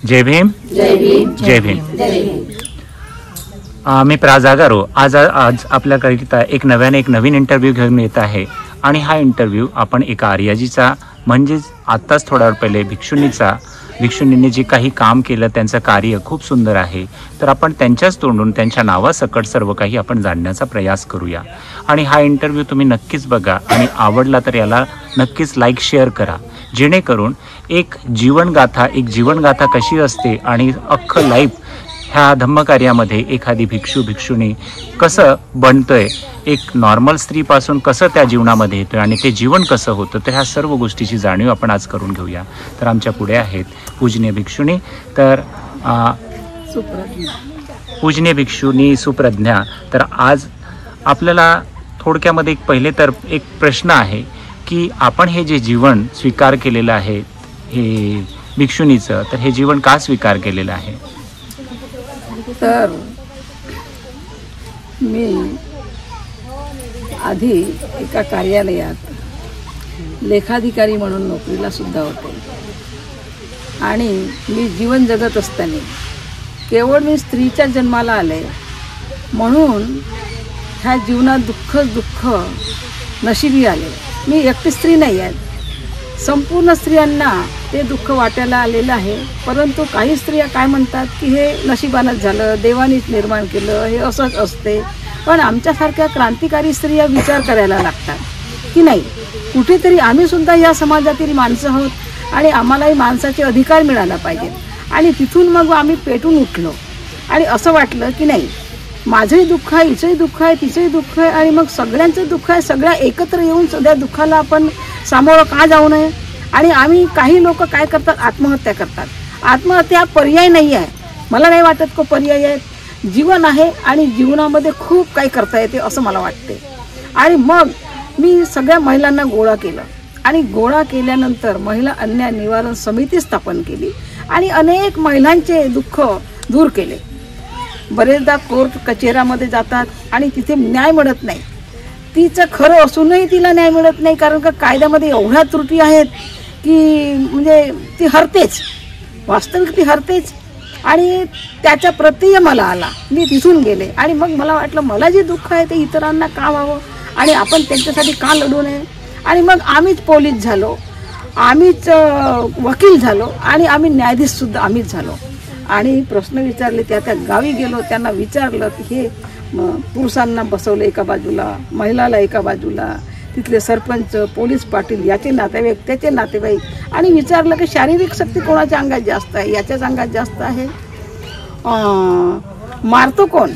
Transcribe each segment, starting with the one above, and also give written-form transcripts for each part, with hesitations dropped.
जय भीम. जय भीम. जय भीम. मी प्राजागारो आज आपल्याकरिता एक नवीन इंटरव्ह्यू घेऊन येत आहे आणि हा इंटरव्ह्यू आपण एका आर्याजीचा म्हणजेच आत्ताच थोडा वेळ पहिले भिक्षुणींनी जे काही काम केलं त्यांचं कार्य खूप सुंदर आहे. तर आपण त्यांच्याच तोंडून त्यांच्या नावासकट सर्व काही आपण जाणण्याचा प्रयास करूया. आणि हा इंटरव्ह्यू तुम्ही नक्कीच बघा आणि आवडला तर याला नक्कीच लाईक शेअर करा, जेणेकरून एक जीवनगाथा कशी असते आणि अख्खं लाईफ ह्या धम्मकार्यामध्ये एखादी भिक्षुणी कसं बनतोय, एक नॉर्मल स्त्रीपासून कसं त्या जीवनामध्ये येतोय आणि ते जीवन कसं होतं, तर ह्या सर्व गोष्टीची जाणीव आपण आज करून घेऊया. तर आमच्या पुढे आहेत पूजनीय भिक्षुणी. तर पूजनीय भिक्षुणी सुप्रज्ञा. तर आज आपल्याला थोडक्यामध्ये पहिले तर एक प्रश्न आहे की आपण हे जे जीवन स्वीकार केलेलं आहे हे भिक्षुणीचं, तर हे जीवन का स्वीकार केलेलं आहे? तर मी आधी एका कार्यालयात लेखाधिकारी म्हणून नोकरीला सुद्धा होते आणि मी जीवन जगत असताना केवळ मी स्त्रीच्या जन्माला आले म्हणून ह्या जीवनात दुःख नशिबी आले. मी एकटी स्त्री नाही आहे, संपूर्ण स्त्रियांना ते दुःख वाटायला आलेलं आहे. परंतु काही स्त्रिया काय म्हणतात की हे नशिबानंच झालं, देवानीच निर्माण केलं, हे असंच असते. पण आमच्यासारख्या क्रांतिकारी स्त्रिया विचार करायला लागतात की नाही, कुठेतरी आम्ही सुद्धा या समाजातील माणसं आहोत आणि आम्हालाही माणसाचे अधिकार मिळाला पाहिजे. आणि तिथून मग आम्ही पेटून उठलो आणि असं वाटलं की नाही, माझंही दुःख आहे, हिचंही दुःख आहे, तिचंही दुःख आहे आणि मग सगळ्यांचं दुःख आहे. सगळ्या एकत्र येऊन सध्या दुःखाला आपण सामोरं का जाऊ नये. आणि आम्ही काही लोक काय करतात, आत्महत्या करतात. आत्महत्या पर्याय नाही आहे, मला नाही वाटत को पर्याय आहे. जीवन आहे आणि जीवनामध्ये खूप काही करता येते असं मला वाटते. आणि मग मी सगळ्या महिलांना गोळा केलं आणि गोळा केल्यानंतर महिला अन्याय निवारण समिती स्थापन केली आणि अनेक महिलांचे दुःख दूर केले. बरेचदा कोर्ट कचेऱ्यामध्ये जातात आणि तिथे न्याय मिळत नाही. तिचं खरं असूनही तिला न्याय मिळत नाही, कारण का कायद्यामध्ये एवढ्या त्रुटी आहेत की म्हणजे ती हरतेच, वास्तविक ती हरतेच. आणि त्याचा प्रत्यय मला आला, मी तिथून गेले आणि मग मला वाटलं मला जे दुःख आहे ते इतरांना का व्हावं आणि आपण त्यांच्यासाठी का लढू नये. आणि मग आम्हीच पोलीस झालो, आम्हीच वकील झालो आणि आम्ही न्यायाधीशसुद्धा आम्हीच झालो. आणि प्रश्न विचारले, त्या गावी गेलो, त्यांना विचारलं की हे पुरुषांना बसवलं एका बाजूला, महिलाला एका बाजूला, तिथले सरपंच, पोलीस पाटील, याचे नातेवाईक, त्याचे नातेवाईक, आणि विचारलं की शारीरिक शक्ती कोणाच्या अंगात जास्त आहे, याच्याच अंगात जास्त आहे. मारतो कोण,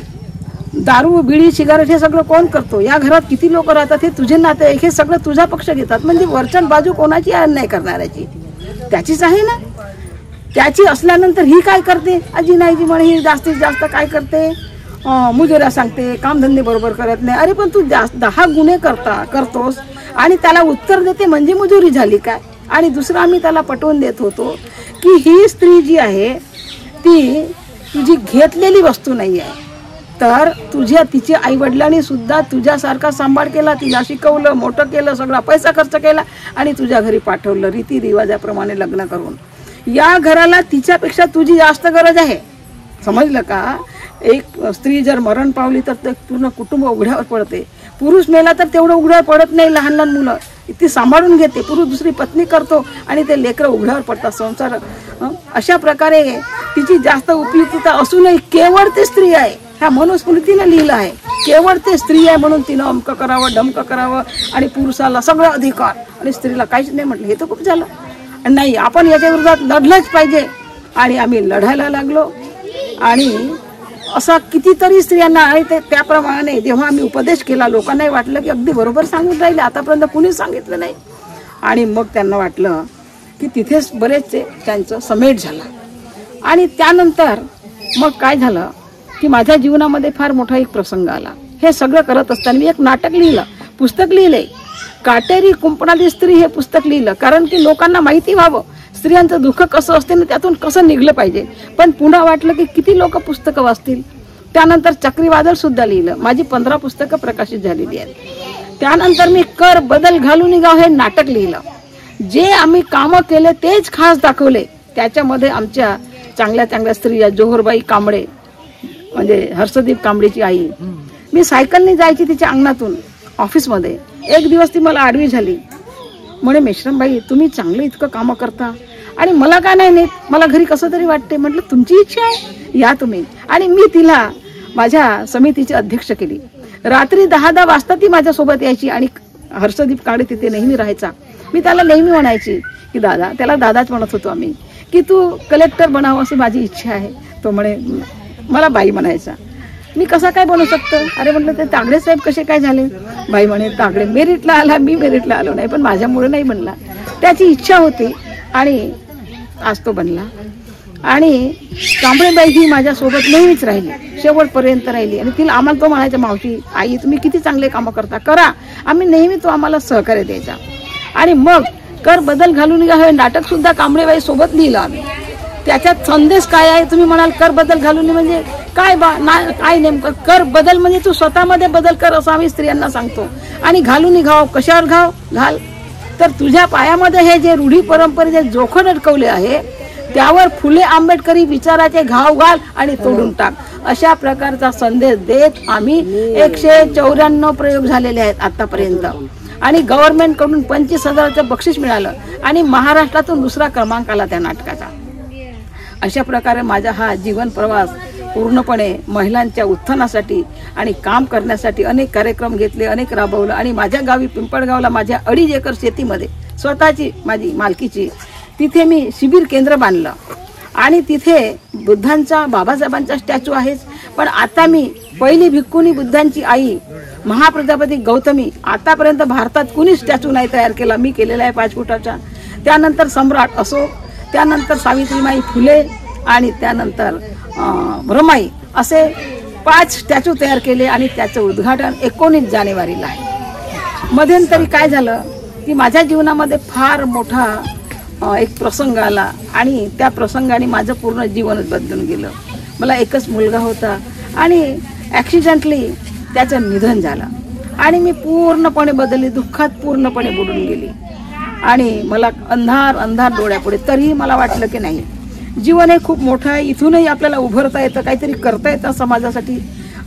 दारू बिडी सिगारेट हे सगळं कोण करतो, या घरात किती लोक राहतात, हे तुझे नातेवाईक, हे सगळं तुझा पक्ष घेतात. म्हणजे वरचण बाजू कोणाची अन्याय करणाऱ्याची, त्याचीच आहे ना. त्याची असल्यानंतर ही काय करते, आजी नाही जी म्हणे ही जास्तीत जास्त काय करते, मुजोऱ्या सांगते, कामधंदे बरोबर करत नाही. अरे पण तू 10 गुन्हे करतोस आणि त्याला उत्तर देते म्हणजे मुजोरी झाली काय. आणि दुसरं आम्ही त्याला पटवून देत होतो की ही स्त्री जी आहे ती तुझी घेतलेली वस्तू नाही आहे, तर तिच्या आईवडिलांनी सुद्धा तुझ्यासारखा सांभाळ केला, तिला शिकवलं, मोठं केलं, सगळा पैसा खर्च केला आणि तुझ्या घरी पाठवलं रीतिरिवाजाप्रमाणे लग्न करून. या घराला तिच्यापेक्षा तुझी जास्त गरज आहे, समजलं का. एक स्त्री जर मरण पावली तर ते पूर्ण कुटुंब उघड्यावर पडते. पुरुष मेला तर तेवढं उघड्यावर पडत नाही, लहान लहान मुलं ती सांभाळून घेते. पुरुष दुसरी पत्नी करतो आणि ते लेकरं उघड्यावर पडतात, संसार. अशा प्रकारे तिची जास्त उपयुक्तता असूनही केवळ ती स्त्री आहे, ह्या मनुस्मृतीने लिहिलं आहे, केवळ ते स्त्री आहे म्हणून तिनं अमकं करावं, डमकं करावं आणि पुरुषाला सगळं अधिकार आणि स्त्रीला काहीच नाही म्हटलं. हे तर खूप झालं. नाही, आपण याच्या विरोधात लढलंच पाहिजे आणि आम्ही लढायला लागलो. आणि असा कितीतरी स्त्रियांना, आणि ते त्याप्रमाणे जेव्हा आम्ही उपदेश केला लोकांनाही वाटलं की अगदी बरोबर सांगून राहिले, आतापर्यंत कुणीच सांगितलं नाही. आणि मग त्यांना वाटलं की तिथेच बरेचसे त्यांचं समेट झाला. आणि त्यानंतर मग काय झालं की माझ्या जीवनामध्ये फार मोठा एक प्रसंग आला. हे सगळं करत असताना मी एक नाटक लिहिलं, पुस्तक लिहिले, काटेरी कुंपणाची स्त्री हे पुस्तक लिहिलं, कारण की लोकांना माहिती व्हावं स्त्रियांचं दुःख कसं असते ना, त्यातून कसं निघलं पाहिजे. पण पुन्हा वाटलं की किती लोक पुस्तकं वाचतील. त्यानंतर चक्रीवादळ सुद्धा लिहिलं, माझी 15 पुस्तकं प्रकाशित झालेली आहेत. त्यानंतर मी कर बदल घालून निघाव हे नाटक लिहिलं, जे आम्ही कामं केले तेच खास दाखवले. त्याच्यामध्ये आमच्या चांगल्या चांगल्या स्त्रिया, जोहरबाई कांबळे म्हणजे हर्षदीप कांबळेची आई, मी सायकलने जायची तिच्या अंगणातून ऑफिसमध्ये. एक दिवस ती मला आडवी झाली, म्हणे मेश्रामबाई तुम्ही चांगलं इतकं कामं करता आणि मला का नाही नेत, मला घरी कसं तरी वाटते. म्हटलं तुमची इच्छा आहे या तुम्ही. आणि मी तिला माझ्या समितीची अध्यक्ष केली. रात्री 10-10 वाजता ती माझ्यासोबत यायची आणि हर्षदीप कांबळे तिथे नेहमी राहायचा. मी त्याला नेहमी म्हणायची की दादा, त्याला दादाच म्हणत होतो आम्ही, की तू कलेक्टर बनावं अशी माझी इच्छा आहे. तो म्हणे मला बाई म्हणायचा. मी कसा काय बनू शकतो. अरे म्हटलं ते तागडे साहेब कसे काय झाले. बाई म्हणे तागडे मेरिटला आला, मी मेरिटला आलो नाही, पण माझ्यामुळे नाही बनला, त्याची इच्छा होती आणि आज तो बनला. आणि कांबळेबाई ही माझ्यासोबत नेहमीच राहिली, शेवटपर्यंत राहिली. आणि तिला आम्हाला तो म्हणायचा मावशी आई तुम्ही किती चांगले कामं करता, करा. आम्ही नेहमी तो आम्हाला सहकार्य द्यायचा. आणि मग कर बदल घालून हे नाटक सुद्धा कांबळेबाई सोबत लिहिलं आम्ही. त्याच्यात संदेश काय आहे तुम्ही म्हणाल, कर बदल घालून म्हणजे काय काय नेमकं. कर बदल म्हणजे तू स्वतःमध्ये बदल कर असं आम्ही स्त्रियांना सांगतो. आणि घालून घाव, कशावर घाल तर तुझ्या पायामध्ये हे जे रूढी परंपरेचे जोखड अडकवले आहे त्यावर फुले आंबेडकरी विचाराचे घाव घाल आणि तोडून टाक, अशा प्रकारचा संदेश देत आम्ही 194 प्रयोग झालेले आहेत आतापर्यंत. आणि गव्हर्नमेंट कडून 25,000चं बक्षीस मिळालं आणि महाराष्ट्रातून 2रा क्रमांक आला त्या नाटकाचा. अशा प्रकारे माझा हा जीवन प्रवास पूर्णपणे महिलांच्या उत्थानासाठी आणि काम करण्यासाठी अनेक कार्यक्रम घेतले, अनेक राबवलं. आणि माझ्या गावी पिंपळगावला माझ्या 2.5 एकर शेतीमध्ये स्वतःची माझी मालकीची तिथे मी शिबिर केंद्र बांधलं. आणि तिथे बुद्धांचा, बाबासाहेबांचा स्टॅच्यू आहेच, पण आता मी पहिली भिक्खुनी बुद्धांची आई महाप्रजापती गौतमी, आतापर्यंत भारतात कुणी स्टॅच्यू नाही तयार केला, मी केलेला आहे 5 फुटाचा. त्यानंतर सम्राट अशोक, त्यानंतर सावित्रीबाई फुले आणि त्यानंतर रमाई, असे 5 स्टॅच्यू तयार केले. आणि त्याचं उद्घाटन 19 जानेवारीला आहे. मध्यंतरी काय झालं की माझ्या जीवनामध्ये फार मोठा एक प्रसंग आला आणि त्या प्रसंगाने माझं पूर्ण जीवनच बदलून गेलं. मला एकच मुलगा होता आणि ॲक्सिडेंटली त्याचं निधन झालं आणि मी पूर्णपणे बदलली, दुःखात पूर्णपणे बुडून गेली. आणि मला अंधार डोळ्यापुढे. तरीही मला वाटलं की नाही, जीवन हे खूप मोठं आहे, इथूनही आपल्याला उभरता येतं, काहीतरी करता येतं समाजासाठी.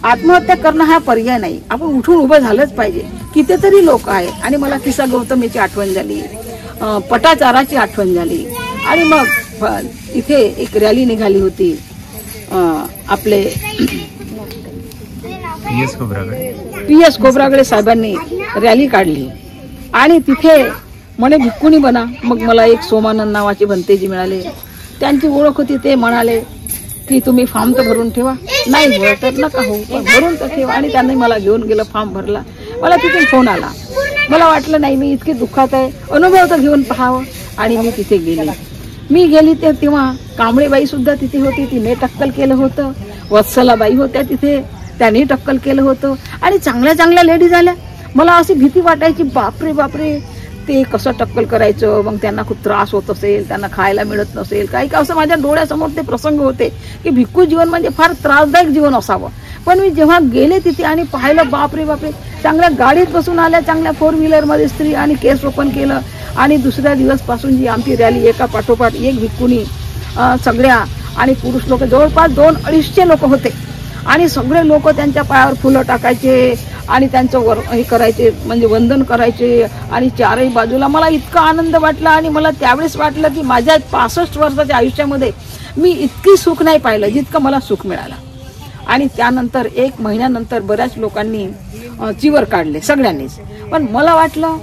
आत्महत्या करणं हा पर्याय नाही, आपण उठून उभं झालंच पाहिजे. कितीतरी लोक आहेत. आणि मला किसा गौतमीची आठवण झाली, पटाचाराची आठवण झाली. आणि मग इथे एक रॅली निघाली होती, आपले PS खोब्रागडे साहेबांनी रॅली काढली आणि तिथे म्हणे भिक्खुनी बना. मग मला एक सोमानंद नावाचे भंतेजी मिळाले, त्यांची ओळख होती. ते म्हणाले की तुम्ही फॉर्म तर भरून ठेवा, नाही भरत तर नका हो, पण भरून तर ठेवा. आणि त्यांनी मला घेऊन गेलं, फॉर्म भरला. मला तिथून फोन आला. मला वाटलं नाही, मी इतकी दुःखात आहे, अनुभव तर घेऊन पाहावं. आणि मी तिथे गेली. तेव्हा कांबळेबाई सुद्धा तिथे होती, तिने टक्कल केलं होतं. वत्सलाबाई होत्या तिथे, त्यांनी टक्कल केलं होतं. आणि चांगल्या चांगल्या लेडीज आल्या. मला अशी भीती वाटायची, बापरे ते कसं टक्कल करायचं, मग त्यांना खूप त्रास होत असेल, त्यांना खायला मिळत नसेल, काही का असं माझ्या डोळ्यासमोर ते प्रसंग होते की भिक्खू जीवन म्हणजे फार त्रासदायक जीवन असावं. पण मी जेव्हा गेले तिथे आणि पाहिलं, बापरे चांगल्या गाडीत बसून आल्या, चांगल्या 4 व्हीलरमध्ये स्त्री, आणि केस ओपन केलं. आणि दुसऱ्या दिवसपासून जी आमची रॅली एका पाठोपाठ एक भिक्खुनी, सगळ्या आणि पुरुष लोक जवळपास 200-250 लोक होते. आणि सगळे लोक त्यांच्या पायावर फुलं टाकायचे आणि त्यांचं हे करायचे, म्हणजे वंदन करायचे. आणि 4ही बाजूला मला इतका आनंद वाटला. आणि मला त्यावेळेस वाटलं की माझ्या 65 वर्षाच्या आयुष्यामध्ये मी इतकी सुख नाही पाहिलं जितकं मला सुख मिळालं. आणि त्यानंतर 1 महिन्यानंतर बऱ्याच लोकांनी चिवर काढले, सगळ्यांनीच. पण मला वाटलं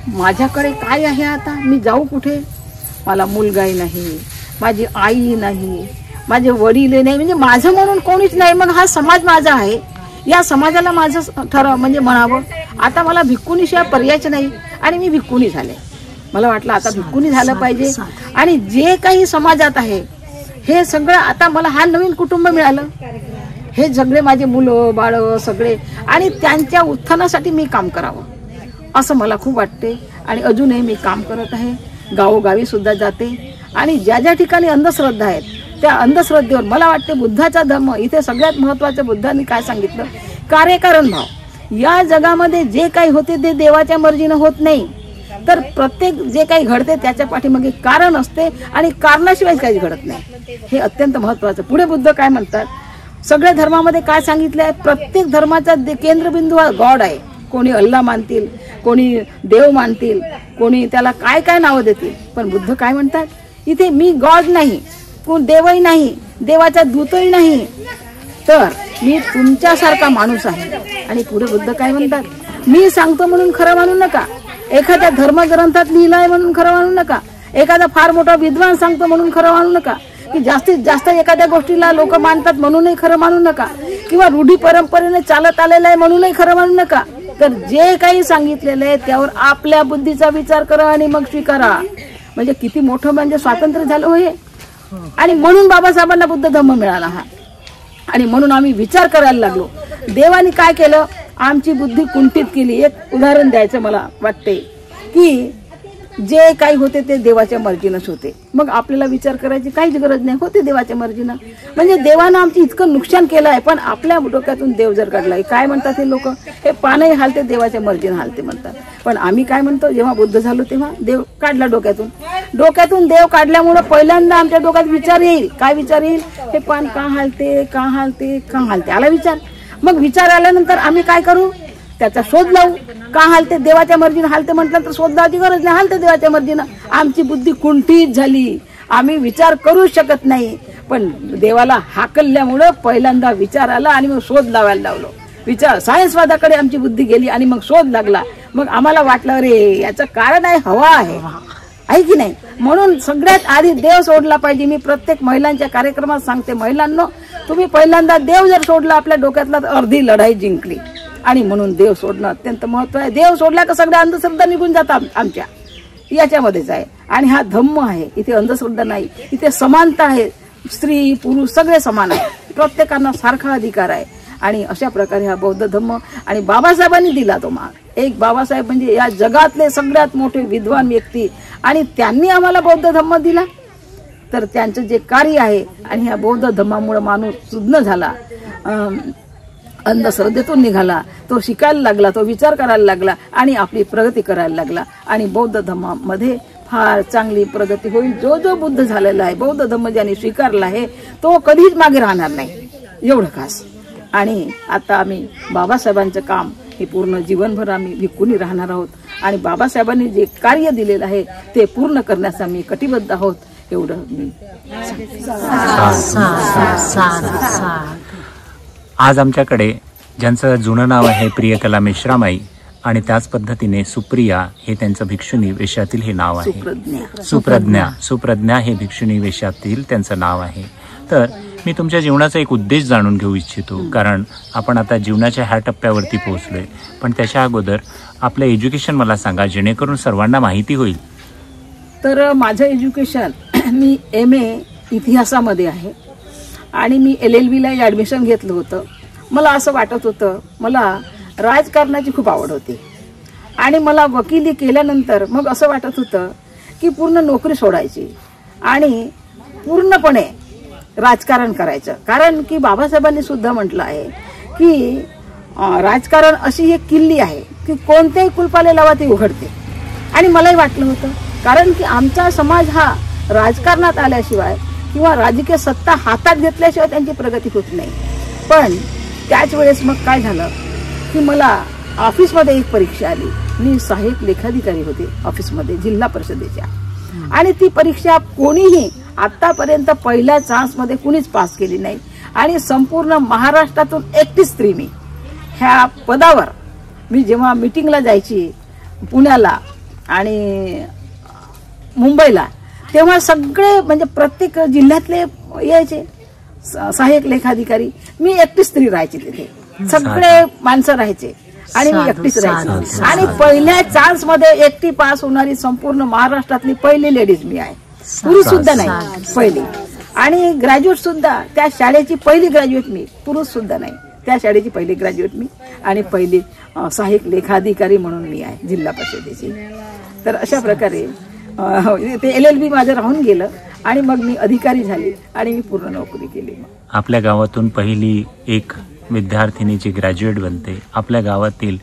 माझ्याकडे काय आहे आता, मी जाऊ कुठे. मला मुलगाही नाही, माझी आई नाही, माझे वडील नाही, म्हणजे माझं म्हणून कोणीच नाही. मग हा समाज माझा आहे, या समाजाला माझं म्हणजे म्हणावं. आता मला भिक्खुनीशिवाय पर्यायच नाही. आणि मी भिक्खुनी झाले. मला वाटलं आता भिक्खुनी झालं पाहिजे. आणि जे काही समाजात आहे हे सगळं आता मला हा नवीन कुटुंब मिळालं. हे सगळे माझे मुलं बाळं सगळे, आणि त्यांच्या उत्थानासाठी मी काम करावं असं मला खूप वाटते. आणि अजूनही मी काम करत आहे, गावोगावी सुद्धा जाते. आणि ज्या ज्या ठिकाणी अंधश्रद्धा आहेत त्या अंधश्रद्धेवर मला वाटते बुद्धाचा धर्म इथे सगळ्यात महत्त्वाचं. बुद्धांनी काय सांगितलं, कार्यकारण भाव. या जगामध्ये जे काही होते ते देवाच्या मर्जीनं होत नाही. तर प्रत्येक जे काही घडते त्याच्या पाठीमागे कारण असते आणि कारणाशिवाय काही घडत नाही. हे अत्यंत महत्वाचं. पुढे बुद्ध काय म्हणतात, सगळ्या धर्मामध्ये काय सांगितलं आहे, प्रत्येक धर्माचा केंद्रबिंदू हा गॉड आहे. कोणी अल्ला मानतील, कोणी देव मानतील, कोणी त्याला काय काय नावं देतील, पण बुद्ध काय म्हणतात, इथे मी गॉड नाही, कोण देवही नाही, देवाचा दूतही नाही, तर मी तुमच्यासारखा माणूस आहे. आणि पुढे बुद्ध काय म्हणतात, मी सांगतो म्हणून खरं मानू नका, एखाद्या धर्मग्रंथात लिहिलं आहे म्हणून खरं मानू नका, एखादा फार मोठा विद्वान सांगतो म्हणून खरं मानू नका, की जास्तीत जास्त एखाद्या गोष्टीला लोक मानतात म्हणूनही खरं मानू नका, किंवा रूढी परंपरेने चालत आलेलं आहे म्हणूनही खरं मानू नका. तर जे काही सांगितलेलं आहे त्यावर आपल्या बुद्धीचा विचार करा आणि मग स्वीकारा. म्हणजे किती मोठं म्हणजे स्वातंत्र्य झालं हो हे. आणि म्हणून बाबासाहेबांना बुद्ध धम्म मिळाला हा. आणि म्हणून आम्ही विचार करायला लागलो. देवाने काय केलं, आमची बुद्धी कुंठित केली. एक उदाहरण द्यायचं मला वाटते, की जे काही होते ते देवाच्या मर्जीनंच होते. मग आपल्याला विचार करायची काहीच गरज नाही, होते देवाच्या मर्जीनं. म्हणजे देवानं आमची इतकं नुकसान केलं आहे, पण आपल्या डोक्यातून देव जर काढलाय. काय म्हणतात हे लोक, हे पानही हालते देवाच्या मर्जीनं हालते म्हणतात. पण आम्ही काय म्हणतो, जेव्हा बुद्ध झालो तेव्हा देव काढला डोक्यातून देव काढल्यामुळं पहिल्यांदा आमच्या डोक्यात विचार येईल. काय विचार येईल, हे पान का हालते, का हालते, का हालते, आला विचार. मग विचार आल्यानंतर आम्ही काय करू, त्याचा शोध लावू. का हालते, देवाच्या मर्जीनं हालते म्हटलं तर शोध लावायची गरज नाही, हालते देवाच्या मर्जीनं. आमची बुद्धी कुंठित झाली, आम्ही विचार करू शकत नाही. पण देवाला हाकलल्यामुळं पहिल्यांदा विचार आला आणि मग शोध लावायला लावलो. विचार सायन्सवादाकडे आमची बुद्धी गेली आणि मग शोध लागला. मग आम्हाला वाटलं अरे याचं कारण आहे, हवा आहे की नाही. म्हणून सगळ्यात आधी देव सोडला पाहिजे. मी प्रत्येक महिलांच्या कार्यक्रमात सांगते, महिलांनो तुम्ही पहिल्यांदा देव जर सोडला आपल्या डोक्यातला तर अर्धी लढाई जिंकली. आणि म्हणून देव सोडणं अत्यंत महत्व आहे. देव सोडला का सगळ्या अंधश्रद्धा निघून जातात आमच्या, याच्यामध्येच आहे. आणि हा धम्म आहे, इथे अंधश्रद्धा नाही, इथे समानता आहे. स्त्री पुरुष सगळे समान आहे, प्रत्येकांना सारखा अधिकार आहे. आणि अशा प्रकारे हा बौद्ध धम्म आणि बाबासाहेबांनी दिला तो मार्ग. एक बाबासाहेब म्हणजे या जगातले सगळ्यात मोठे विद्वान व्यक्ती, आणि त्यांनी आम्हाला बौद्ध धम्म दिला. तर त्यांचं जे कार्य आहे आणि ह्या बौद्ध धम्मामुळे माणूस सुज्ञ झाला, अंधश्रद्धेतून निघाला, तो शिकायला लागला, तो विचार करायला लागला आणि आपली प्रगती करायला लागला. आणि बौद्ध धम्मामध्ये फार चांगली प्रगती होईल. जो बुद्ध झालेला आहे, बौद्ध धम्म ज्यांनी स्वीकारला आहे तो कधीच मागे राहणार नाही, एवढं खास. आणि आता आम्ही बाबासाहेबांचं काम हे पूर्ण जीवनभर आम्ही विकून राहणार आहोत. आणि बाबासाहेबांनी जे कार्य दिलेलं आहे ते पूर्ण करण्यास आम्ही कटिबद्ध आहोत, एवढं मी. आज आमच्याकडे ज्यांचं जुनं नाव आहे प्रियकला मेश्रामाई, आणि त्याच पद्धतीने सुप्रिया हे त्यांचं भिक्षुणी वेशातील हे नाव आहे. सुप्रज्ञा हे भिक्षुणी वेशातील त्यांचं नाव आहे. तर मी तुमच्या जीवनाचा एक उद्देश जाणून घेऊ इच्छितो, कारण आपण आता जीवनाच्या ह्या टप्प्यावरती पोहोचलोय. पण त्याच्या अगोदर आपलं एज्युकेशन मला सांगा, जेणेकरून सर्वांना माहिती होईल. तर माझं एज्युकेशन मी MA इतिहासामध्ये आहे आणि मी LLBला ॲडमिशन घेतलं होतं. मला असं वाटत होतं, मला राजकारणाची खूप आवड होती आणि मला वकिली केल्यानंतर मग असं वाटत होतं की पूर्ण नोकरी सोडायची आणि पूर्णपणे राजकारण करायचं. कारण की बाबासाहेबांनी सुद्धा म्हटलं आहे की राजकारण अशी एक किल्ली आहे की कोणत्याही कुलपाले लावा ती उघडते. आणि मलाही वाटलं होतं, कारण की आमचा समाज हा राजकारणात आल्याशिवाय किंवा राजकीय सत्ता हातात घेतल्याशिवाय त्यांची प्रगती होत नाही. पण त्याच वेळेस मग काय झालं की मला ऑफिसमध्ये एक परीक्षा आली. मी सहाय्यक लेखाधिकारी होते ऑफिसमध्ये जिल्हा परिषदेच्या, आणि ती परीक्षा कोणीही आतापर्यंत पहिल्या चान्समध्ये कुणीच पास केली नाही. आणि संपूर्ण महाराष्ट्रातून एकटी स्त्री मी ह्या पदावर. मी जेव्हा मीटिंगला जायची पुण्याला आणि मुंबईला, तेव्हा सगळे म्हणजे प्रत्येक जिल्ह्यातले यायचे सहाय्यक लेखाधिकारी. मी एकटी स्त्री राहायची तिथे, सगळे माणसं राहायचे आणि मी एकटीच राहायची. आणि पहिल्या चान्स मध्ये एकटी पास होणारी संपूर्ण महाराष्ट्रातली पहिली लेडीज मी आहे. पुरुष सुद्धा नाही, पहिली. आणि ग्रॅज्युएट सुद्धा त्या शाळेची पहिली ग्रॅज्युएट मी, पुरुष सुद्धा नाही, त्या शाळेची पहिली ग्रॅज्युएट मी आणि पहिली सहाय्यक लेखाधिकारी म्हणून मी आहे जिल्हा परिषदेची. तर अशा प्रकारे ते LLB माझं राहून गेलं आणि मग मी अधिकारी झाली आणि मी पूर्ण नोकरी केली. आपल्या गावातून पहिली एक विद्यार्थिनी जी ग्रॅज्युएट बनते, आपल्या गावातील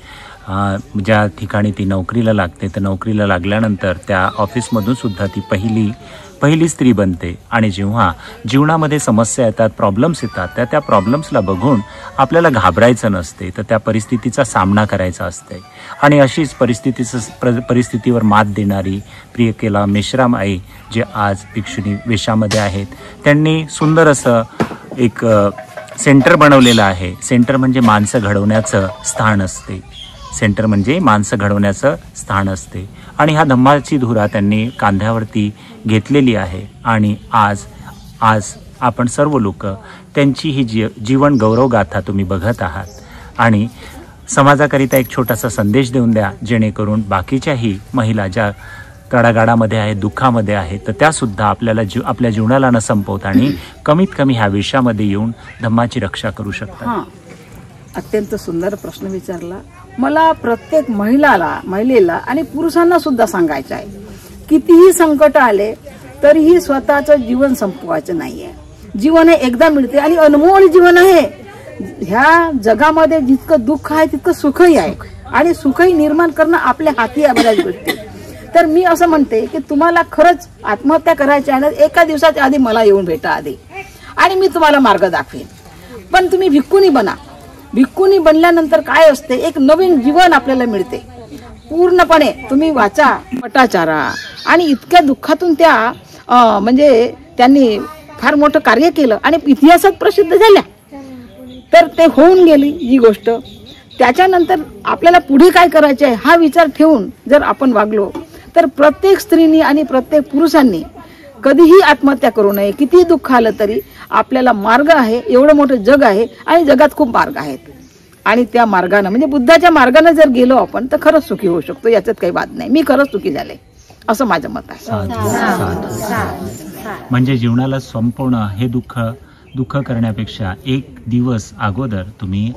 ज्या ठिकाणी ती नोकरीला लागते तर नोकरीला लागल्यानंतर त्या ऑफिसमधून सुद्धा ती पहिली स्त्री बनते. आणि जेव्हा जीवनामध्ये समस्या येतात, प्रॉब्लेम्स येतात, त्या प्रॉब्लेम्सला बघून आपल्याला घाबरायचं नसते, तर त्या परिस्थितीचा सामना करायचा असते. आणि अशीच परिस्थितीवर मात देणारी प्रियकेला मेश्राम आई, जे आज भिक्षुणी वेशामध्ये आहेत, त्यांनी सुंदर असं एक सेंटर बनवलेलं आहे. सेंटर म्हणजे माणसं घडवण्याचं स्थान असते. सेंटर म्हणजे माणसं घडवण्याचं स्थान असते. आणि हा धम्माची धुरा त्यांनी कांद्यावरती घेतलेली आहे. आणि आज आपण सर्व लोक त्यांची ही जीवन गौरव गाथा तुम्ही बघत आहात. आणि समाजाकरिता एक छोटासा संदेश देऊन द्या, जेणेकरून बाकीच्याही महिला ज्या तडागाडामध्ये आहेत, दुःखामध्ये आहेत, तर त्यासुद्धा आपल्या जीवनाला न संपवता आणि कमीत कमी ह्या विषयामध्ये येऊन धम्माची रक्षा करू शकतात. अत्यंत सुंदर प्रश्न विचारला. मला प्रत्येक महिलेला आणि पुरुषांना सुद्धा सांगायचं आहे, कितीही संकट आले तरीही स्वतःचं जीवन संपवायचं नाहीये. जीवन हे एकदा मिळते आणि अनमोल जीवन आहे. ह्या जगामध्ये जितकं दुःख आहे तितकं सुखही आहे. आणि सुखही निर्माण करणं आपल्या हाती आहे बऱ्याच गोष्टी. तर मी असं म्हणते की तुम्हाला खरंच आत्महत्या करायची आहे ना, एका दिवसाच्या आधी मला येऊन भेटा आधी, आणि मी तुम्हाला मार्ग दाखवेन. पण तुम्ही भिक्खुनी बना. भिक्खुनी बनल्यानंतर काय असते, एक नवीन जीवन आपल्याला मिळते. पूर्णपणे तुम्ही वाचा पटाचारा. आणि इतक्या दुःखातून त्या म्हणजे त्यांनी फार मोठं कार्य केलं आणि इतिहासात प्रसिद्ध झाल्या. तर ते होऊन गेली ही गोष्ट. त्याच्यानंतर आपल्याला पुढे काय करायचे हा विचार ठेवून जर आपण वागलो तर प्रत्येक स्त्रीनी आणि प्रत्येक पुरुषांनी कधीही आत्महत्या करू नये. कितीही दुःख आलं तरी आपल्याला मार्ग आहे. एवढं मोठं जग आहे आणि जगात खूप मार्ग आहेत. आणि त्या मार्गाने म्हणजे बुद्धाच्या मार्गाने जर गेलो आपण तर खरंच सुखी होऊ शकतो. याच्यात काही वाद नाही. मी खरंच सुखी झाले असं माझं मत आहे. म्हणजे जीवनाला संपवणं हे दुःख करण्यापेक्षा एक दिवस अगोदर तुम्ही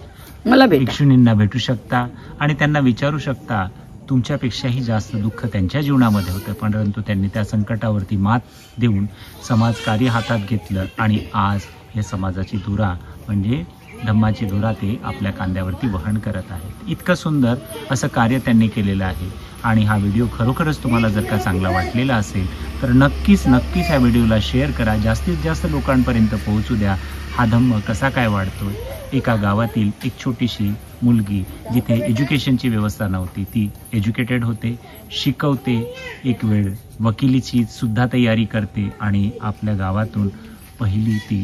मला भिक्षुणींना भेटू शकता आणि त्यांना विचारू शकता. तुमच्यापेक्षाही जास्त दुःख त्यांच्या जीवनामध्ये होतं, परंतु त्यांनी त्या संकटावरती मात देऊन समाजकार्य हातात घेतलं आणि आज हे समाजाची धुरा म्हणजे धम्माची धुरा ते आपल्या कांद्यावरती वहन करत आहेत. इतकं सुंदर असं कार्य त्यांनी केलेलं आहे. आणि हा व्हिडिओ खरोखरच तुम्हाला जर का चांगला वाटलेला असेल तर नक्कीच ह्या व्हिडिओला शेअर करा. जास्तीत जास्त लोकांपर्यंत पोहोचू द्या. हा धम्म कसा काय वाढतोय. एका गावातील एक छोटीशी मुलगी जिथे एज्युकेशनची व्यवस्था नव्हती, ती एज्युकेटेड होते, शिकवते, एक वेळ वकिलीची सुद्धा तयारी करते आणि आपल्या गावातून पहिली ती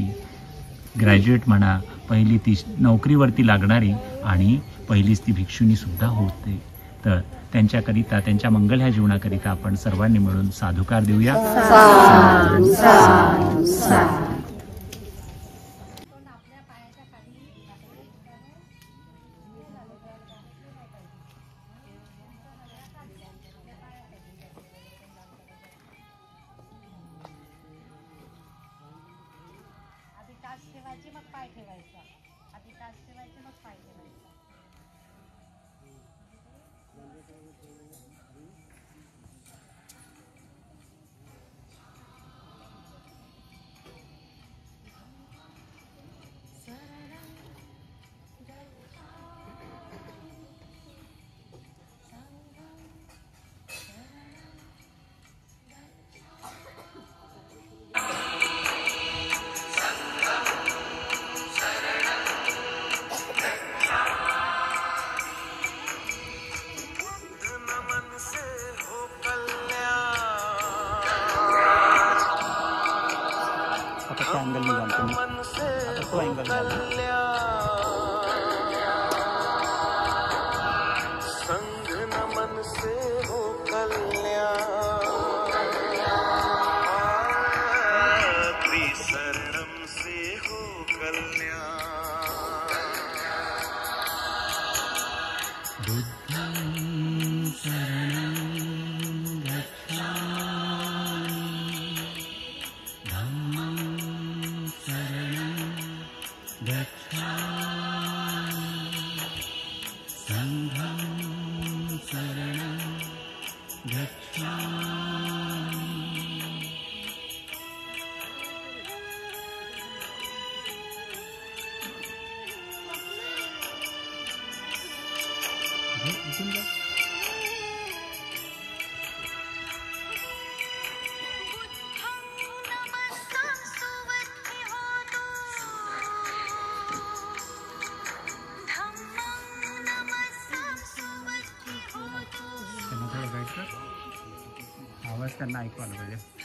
ग्रॅज्युएट म्हणा, पहिली ती नोकरीवरती लागणारी आणि पहिलीच ती भिक्षुणी सुद्धा होते. तर त्यांच्याकरिता, त्यांच्या मंगल ह्या जीवनाकरिता आपण सर्वांनी मिळून साधुकार देऊया. एंगल निकालते हैं, तो एंगल संग नमन से हो शरणम से हो कल्याण ऐकून जा. त्यांना थोडं गाईड कर, आवाज त्यांना ऐकू आला पाहिजे.